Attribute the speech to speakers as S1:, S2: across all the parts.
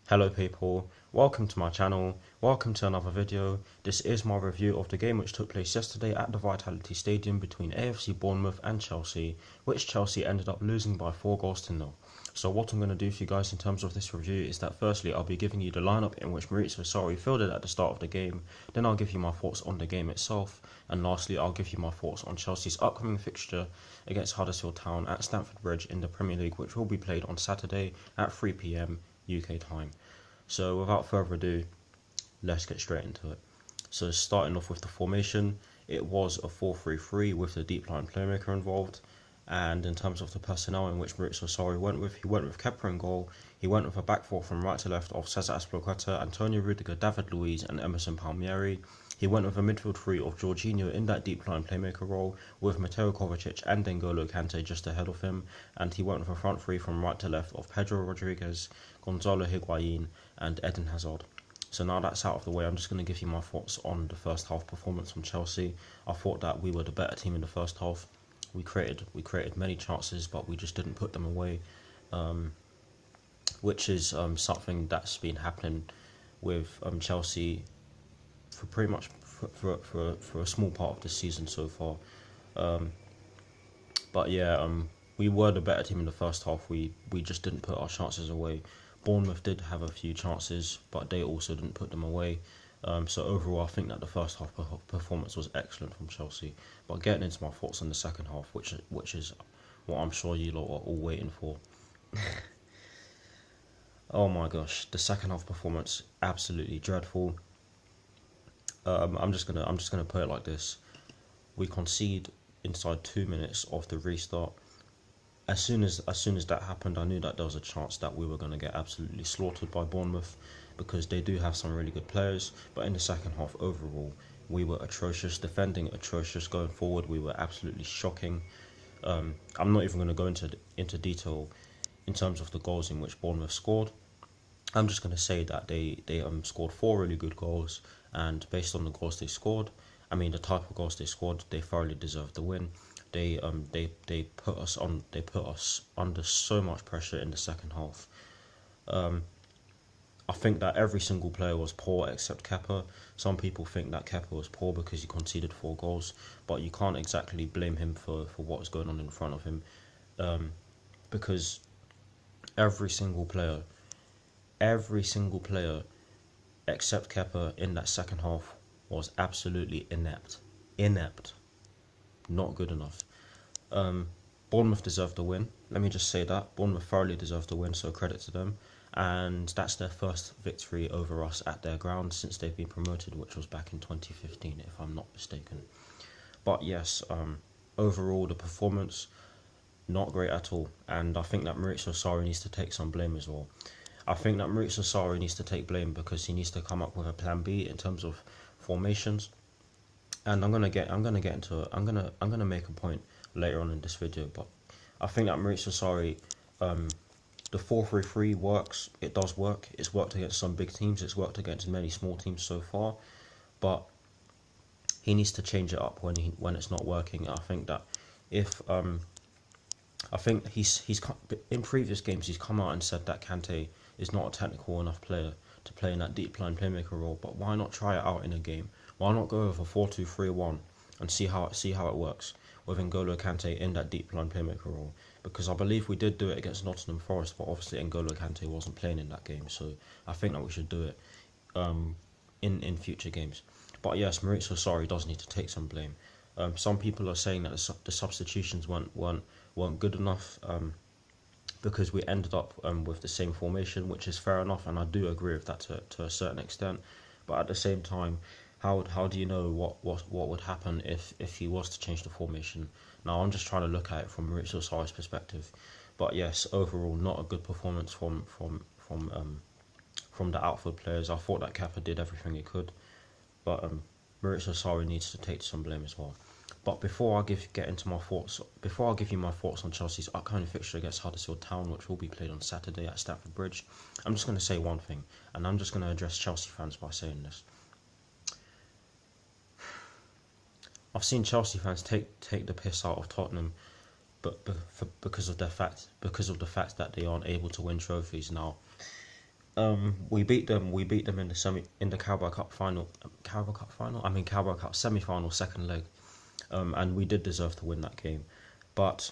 S1: Hello people, welcome to my channel, welcome to another video. This is my review of the game which took place yesterday at the Vitality Stadium between AFC Bournemouth and Chelsea, which Chelsea ended up losing by 4-0. So what I'm going to do for you guys in terms of this review is that firstly I'll be giving you the lineup in which Maurizio Sarri fielded at the start of the game, then I'll give you my thoughts on the game itself, and lastly I'll give you my thoughts on Chelsea's upcoming fixture against Huddersfield Town at Stamford Bridge in the Premier League, which will be played on Saturday at 3 PM UK time. So without further ado, let's get straight into it. So starting off with the formation, it was a 4-3-3 with the deep line playmaker involved. And in terms of the personnel in which Maurizio Sarri went with, he went with Kepa in goal. He went with a back four from right to left of Cesar Azpilicueta, Antonio Rudiger, David Luiz and Emerson Palmieri. He went with a midfield three of Jorginho in that deep line playmaker role, with Mateo Kovacic and N'Golo Kante just ahead of him, and he went with a front three from right to left of Pedro Rodriguez, Gonzalo Higuain and Eden Hazard. So now that's out of the way, I'm just going to give you my thoughts on the first half performance from Chelsea. I thought that we were the better team in the first half. We created many chances, but we just didn't put them away, which is something that's been happening with Chelsea for pretty much for a small part of the season so far. But yeah, we were the better team in the first half. We just didn't put our chances away. Bournemouth did have a few chances, but they also didn't put them away. So overall, I think that the first half performance was excellent from Chelsea. But getting into my thoughts on the second half, which is what I'm sure you lot are all waiting for. Oh my gosh, the second half performance absolutely dreadful. I'm just gonna put it like this: we concede inside 2 minutes of the restart. As soon as that happened, I knew that there was a chance that we were going to get absolutely slaughtered by Bournemouth, because they do have some really good players. But in the second half overall, we were atrocious, defending atrocious, going forward we were absolutely shocking. I'm not even going to go into detail in terms of the goals in which Bournemouth scored. I'm just going to say that they scored 4 really good goals, and based on the goals they scored, I mean the type of goals they scored, they thoroughly deserved the win. They put us under so much pressure in the second half. I think that every single player was poor except Kepa. Some people think that Kepa was poor because he conceded 4 goals, but you can't exactly blame him for what's going on in front of him, because every single player except Kepa in that second half was absolutely inept. Not good enough. Bournemouth deserved the win. Let me just say that. Bournemouth thoroughly deserved the win, so credit to them. And that's their first victory over us at their ground since they've been promoted, which was back in 2015, if I'm not mistaken. But yes, overall, the performance, not great at all. And I think that Maurizio Sarri needs to take some blame as well. I think that Maurizio Sarri needs to take blame because he needs to come up with a plan B in terms of formations. And I'm gonna make a point later on in this video, but I think that Maurizio Sarri, the 4-3-3 works. It does work. It's worked against some big teams. It's worked against many small teams so far, but he needs to change it up when it's not working. I think that if I think he's in previous games he's come out and said that Kante is not a technical enough player to play in that deep line playmaker role. But why not try it out in a game? Why not go with a 4-2-3-1 and see how it works with N'Golo Kante in that deep line playmaker role? Because I believe we did do it against Nottingham Forest, but obviously N'Golo Kante wasn't playing in that game, so I think that we should do it in future games. But yes, Maurizio Sarri does need to take some blame. Some people are saying that the substitutions weren't good enough, because we ended up with the same formation, which is fair enough, and I do agree with that to a certain extent. But at the same time, how do you know what would happen if he was to change the formation? Now I'm just trying to look at it from Maurizio Sarri's perspective. But yes, overall not a good performance from the outfield players. I thought that Kepa did everything he could, but Maurizio Sarri needs to take some blame as well. But before I give you my thoughts on Chelsea's upcoming fixture against Huddersfield Town, which will be played on Saturday at Stamford Bridge, I'm just going to say one thing, and I'm just going to address Chelsea fans by saying this. I've seen Chelsea fans take the piss out of Tottenham, because of the fact that they aren't able to win trophies. Now, We beat them. We beat them in the Carabao Cup final. Carabao Cup final. I mean Carabao Cup semi-final, second leg. And we did deserve to win that game, but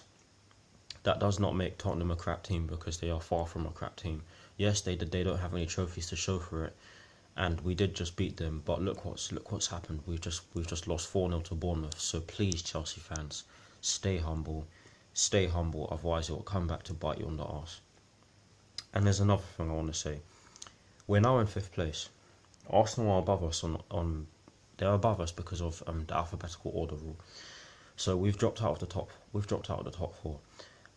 S1: that does not make Tottenham a crap team, because they are far from a crap team. Yes, they don't have any trophies to show for it, and we did just beat them. But look what's happened. We've just lost 4-0 to Bournemouth. So please, Chelsea fans, stay humble, otherwise it will come back to bite you on the arse. And there's another thing I want to say. We're now in 5th place. Arsenal are above us they're above us because of the alphabetical order rule. So we've dropped out of the top. We've dropped out of the top 4.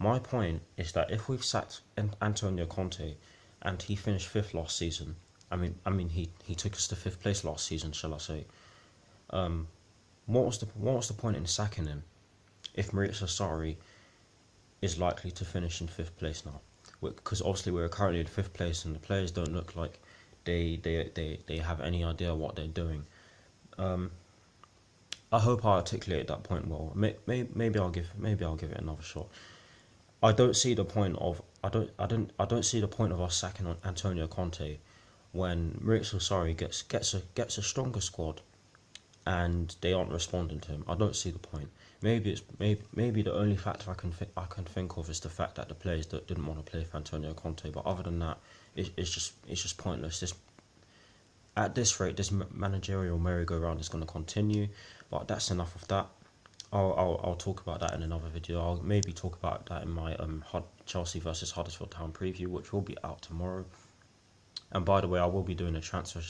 S1: My point is that if we've sacked Antonio Conte and he finished 5th last season, I mean he took us to 5th place last season, shall I say? What was the point in sacking him if Maurizio Sarri is likely to finish in 5th place now? Because obviously we're currently in 5th place and the players don't look like they have any idea what they're doing. I hope I articulated that point well. Maybe I'll give it another shot. I don't see the point of us sacking Antonio Conte when Maurizio Sarri gets a stronger squad and they aren't responding to him. I don't see the point. Maybe the only factor I can think of is the fact that the players didn't want to play for Antonio Conte. But other than that, it's just pointless. At this rate, this managerial merry-go-round is going to continue. But that's enough of that. I'll talk about that in another video. I'll maybe talk about that in my Chelsea versus Huddersfield Town preview, which will be out tomorrow. And by the way, I will be doing a transfer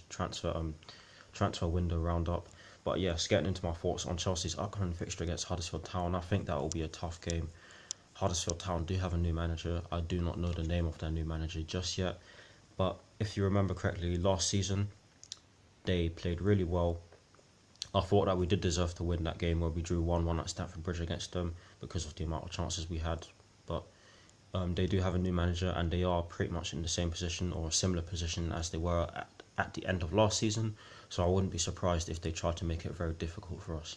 S1: window roundup. But yes, getting into my thoughts on Chelsea's upcoming fixture against Huddersfield Town, I think that will be a tough game. Huddersfield Town do have a new manager. I do not know the name of their new manager just yet. But if you remember correctly, last season, they played really well. I thought that we did deserve to win that game where we drew 1-1 at Stamford Bridge against them because of the amount of chances we had. But they do have a new manager and they are pretty much in the same position or a similar position as they were at the end of last season. So I wouldn't be surprised if they try to make it very difficult for us.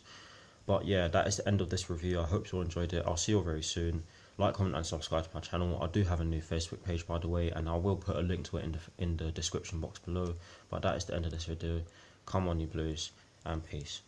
S1: But yeah, that is the end of this review. I hope you all enjoyed it. I'll see you all very soon. Like, comment and subscribe to my channel. I do have a new Facebook page, by the way, and I will put a link to it in the description box below. But that is the end of this video. Come on, you Blues, and peace.